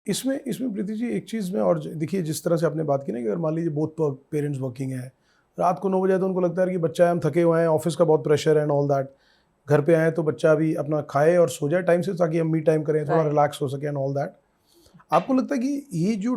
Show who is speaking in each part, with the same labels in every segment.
Speaker 1: इसमें इसमें प्रीति जी एक चीज़ में और देखिए, जिस तरह से आपने बात की ना कि अगर मान लीजिए बोथ पेरेंट्स वर्किंग है, रात को 9 बजे तो उनको लगता है कि बच्चा है, हम थके हुए हैं, ऑफिस का बहुत प्रेशर है एंड ऑल दैट, घर पे आए तो बच्चा भी अपना खाए और सो जाए टाइम से, ताकि हम मी टाइम करें, थोड़ा
Speaker 2: Right.
Speaker 1: रिलैक्स हो सके एंड ऑल दैट। आपको लगता है कि ये जो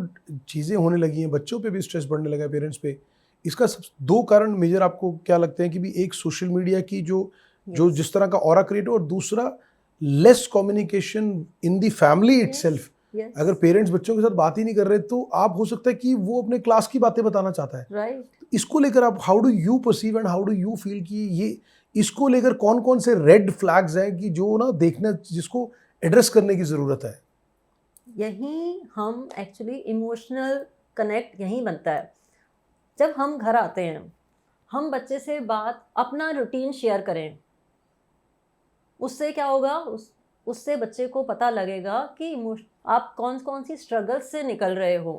Speaker 1: चीज़ें होने लगी हैं, बच्चों पे भी स्ट्रेस बढ़ने लगा है, पेरेंट्स पे, इसका सब 2 कारण मेजर आपको क्या लगते हैं कि भी एक सोशल मीडिया की जो
Speaker 2: Yes.
Speaker 1: जिस तरह का ऑरा क्रिएट हो, और दूसरा less communication in the family itself.
Speaker 2: Yes.
Speaker 1: अगर पेरेंट्स बच्चों के साथ बात ही नहीं कर रहे तो आप हो सकता है कि वो अपने क्लास की बातें बताना चाहता है।
Speaker 2: Right.
Speaker 1: इसको लेकर आप how do you perceive and how do you feel कि ये इसको लेकर कौन कौन से रेड फ्लैग्स हैं कि जो ना देखना, जिसको एड्रेस करने की ज़रूरत है?
Speaker 2: यहीं हम एक्चुअली इमोशनल कनेक्ट यहीं बनता है। जब हम घर आते हैं, हम बच्चे से बात अपना रूटीन शेयर करें, उससे क्या होगा, उससे बच्चे को पता लगेगा कि आप कौन कौन सी स्ट्रगल से निकल रहे हो।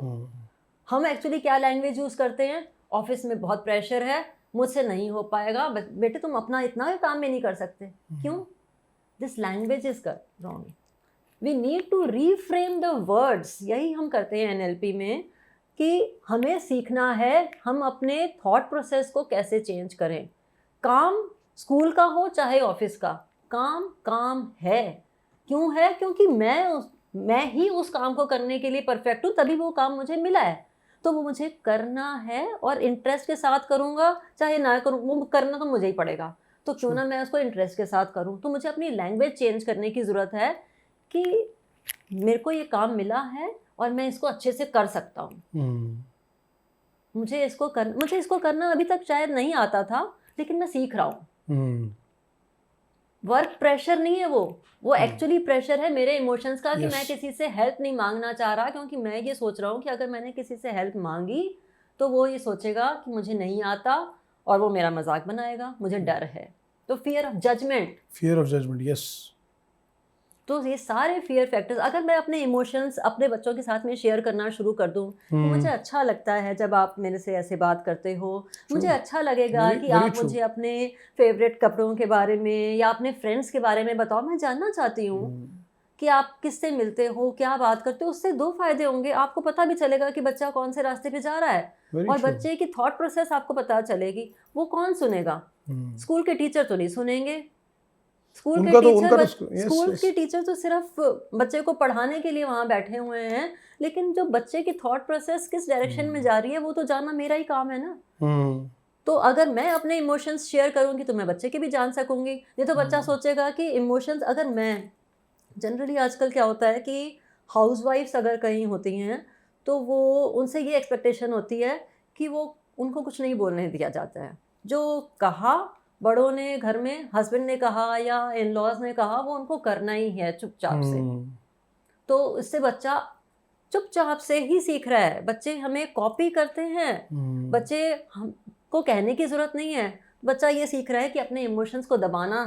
Speaker 2: हम एक्चुअली क्या लैंग्वेज यूज़ करते हैं, ऑफिस में बहुत प्रेशर है, मुझसे नहीं हो पाएगा, बेटे तुम अपना इतना भी काम में नहीं कर सकते। क्यों? This language is wrong. We need to reframe the words. यही हम करते हैं एनएलपी में कि हमें सीखना है हम अपने थॉट प्रोसेस को कैसे चेंज करें। काम स्कूल का हो चाहे ऑफिस का, काम काम है। क्यों है? क्योंकि मैं ही उस काम को करने के लिए परफेक्ट हूँ, तभी वो काम मुझे मिला है, तो वो मुझे करना है और इंटरेस्ट के साथ करूँगा, चाहे ना करूँ, वो करना तो मुझे ही पड़ेगा। तो क्यों ना मैं उसको इंटरेस्ट के साथ करूँ। तो मुझे अपनी लैंग्वेज चेंज करने की ज़रूरत है कि मेरे को ये काम मिला है और मैं इसको अच्छे से कर सकता हूँ। मुझे इसको करना अभी तक शायद नहीं आता था, लेकिन मैं सीख रहा हूँ। वर्क प्रेशर नहीं है, वो एक्चुअली प्रेशर है मेरे इमोशंस का कि मैं किसी से हेल्प नहीं मांगना चाह रहा, क्योंकि मैं ये सोच रहा हूँ कि अगर मैंने किसी से हेल्प मांगी तो वो ये सोचेगा कि मुझे नहीं आता और वो मेरा मजाक बनाएगा, मुझे डर है। तो फियर ऑफ जजमेंट,
Speaker 1: यस।
Speaker 2: तो ये सारे फियर फैक्टर्स, अगर मैं अपने इमोशंस अपने बच्चों के साथ में शेयर करना शुरू कर दूं तो मुझे अच्छा लगता है जब आप मेरे से ऐसे बात करते हो। मुझे अच्छा लगेगा कि आप मुझे अपने फेवरेट कपड़ों के बारे में या अपने फ्रेंड्स के बारे में बताओ। मैं जानना चाहती हूँ कि आप किससे मिलते हो, क्या बात करते हो। उससे 2 फायदे होंगे, आपको पता भी चलेगा कि बच्चा कौन से रास्ते पे जा रहा है और बच्चे की थॉट प्रोसेस आपको पता चलेगी। वो कौन सुनेगा? स्कूल के टीचर तो नहीं सुनेंगे। स्कूल के टीचर तो सिर्फ बच्चे को पढ़ाने के लिए वहाँ बैठे हुए हैं, लेकिन जो बच्चे की थॉट प्रोसेस किस डायरेक्शन में जा रही है वो तो जानना मेरा ही काम है ना। तो अगर मैं अपने इमोशंस शेयर करूँगी तो मैं बच्चे के भी जान सकूँगी। नहीं तो बच्चा सोचेगा कि इमोशंस, अगर मैं जनरली आजकल क्या होता है कि हाउसवाइफ्स अगर कहीं होती हैं तो वो उनसे ये एक्सपेक्टेशन होती है कि वो उनको कुछ नहीं बोलने दिया जाता है। जो कहा बड़ों ने घर में, हस्बैंड ने कहा या इन लॉज ने कहा, वो उनको करना ही है चुपचाप से। तो इससे बच्चा चुपचाप से ही सीख रहा है। बच्चे हमें कॉपी करते हैं, बच्चे हमको कहने की ज़रूरत नहीं है। बच्चा ये सीख रहा है कि अपने इमोशंस को दबाना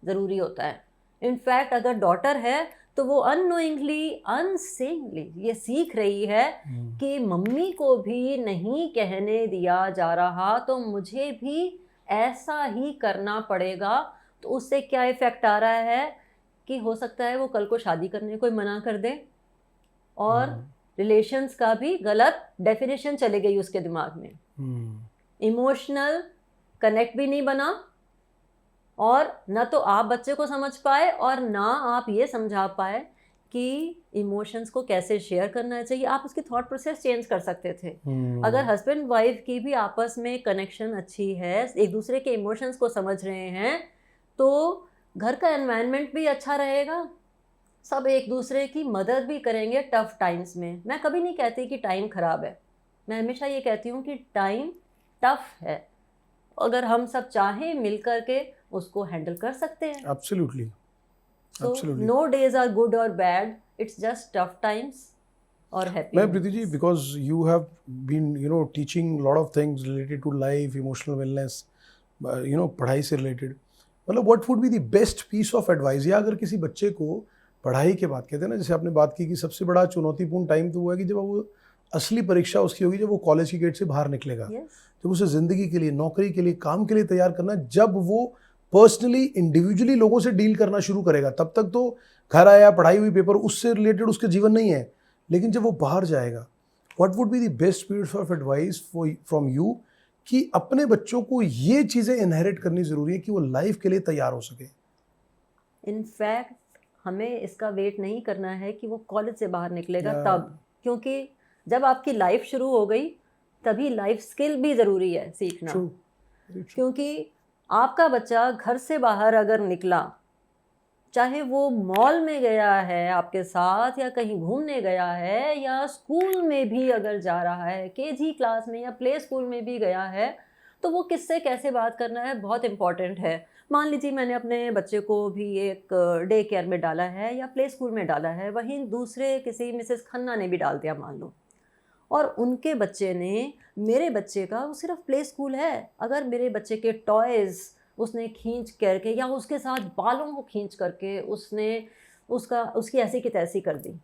Speaker 2: ज़रूरी होता है। इनफैक्ट अगर डॉटर है तो वो अननोइंगली, अनसेइंगली ये सीख रही है कि मम्मी को भी नहीं कहने दिया जा रहा तो मुझे भी ऐसा ही करना पड़ेगा। तो उससे क्या इफ़ेक्ट आ रहा है कि हो सकता है वो कल को शादी करने को मना कर दे और रिलेशंस का भी गलत डेफिनेशन चले गई उसके दिमाग में। इमोशनल कनेक्ट भी नहीं बना और न तो आप बच्चे को समझ पाए और ना आप ये समझा पाए कि इमोशंस को कैसे शेयर करना चाहिए। आप उसकी थॉट प्रोसेस चेंज कर सकते थे। अगर हस्बैंड वाइफ की भी आपस में कनेक्शन अच्छी है, एक दूसरे के इमोशंस को समझ रहे हैं, तो घर का एनवायरनमेंट भी अच्छा रहेगा, सब एक दूसरे की मदद भी करेंगे टफ टाइम्स में। मैं कभी नहीं कहती कि टाइम ख़राब है, मैं हमेशा ये कहती हूँ कि टाइम टफ है, अगर हम सब चाहें मिल कर के उसको हैंडल कर सकते हैं।
Speaker 1: Absolutely.
Speaker 2: So, no days are good or bad, it's just tough times or happy.
Speaker 1: मैं Preeti ji, because you have been teaching a lot of things related to life, emotional wellness, पढ़ाई से related, मतलब what would be the best piece of advice? या अगर किसी बच्चे को पढ़ाई के बाद, कहते हैं ना, जैसे आपने बात की कि सबसे बड़ा चुनौतीपूर्ण टाइम तो वो है कि जब वो असली परीक्षा उसकी होगी, जब वो कॉलेज की गेट से बाहर निकलेगा। जब उसे ज़िंदगी के लिए, नौकरी के लिए, काम के लिए तैयार करना, जब वो पर्सनली इंडिविजुअली लोगों से डील करना शुरू करेगा। तब तक तो घर आया, पढ़ाई हुई, पेपर, उससे रिलेटेड उसके जीवन नहीं है। लेकिन जब वो बाहर जाएगा, what would be the best piece of advice from you कि अपने बच्चों को ये चीज़ें इनहेरिट करनी ज़रूरी है कि वो लाइफ के लिए तैयार हो सके?
Speaker 2: इनफैक्ट हमें इसका वेट नहीं करना है कि वो कॉलेज से बाहर निकलेगा
Speaker 1: Yeah.
Speaker 2: तब, क्योंकि जब आपकी लाइफ शुरू हो गई तभी लाइफ स्किल भी ज़रूरी है सीखना।
Speaker 1: True. Very true.
Speaker 2: क्योंकि आपका बच्चा घर से बाहर अगर निकला, चाहे वो मॉल में गया है आपके साथ या कहीं घूमने गया है या स्कूल में भी अगर जा रहा है, केजी क्लास में या प्ले स्कूल में भी गया है, तो वो किससे कैसे बात करना है बहुत इम्पॉर्टेंट है। मान लीजिए मैंने अपने बच्चे को भी एक डे केयर में डाला है या प्ले स्कूल में डाला है, वहीं दूसरे किसी मिसेस खन्ना ने भी डाल दिया मान लो, और उनके बच्चे ने, मेरे बच्चे का वो सिर्फ प्ले स्कूल है, अगर मेरे बच्चे के टॉयज़ उसने खींच करके या उसके साथ बालों को खींच करके उसने उसकी ऐसी की तैसी कर दी,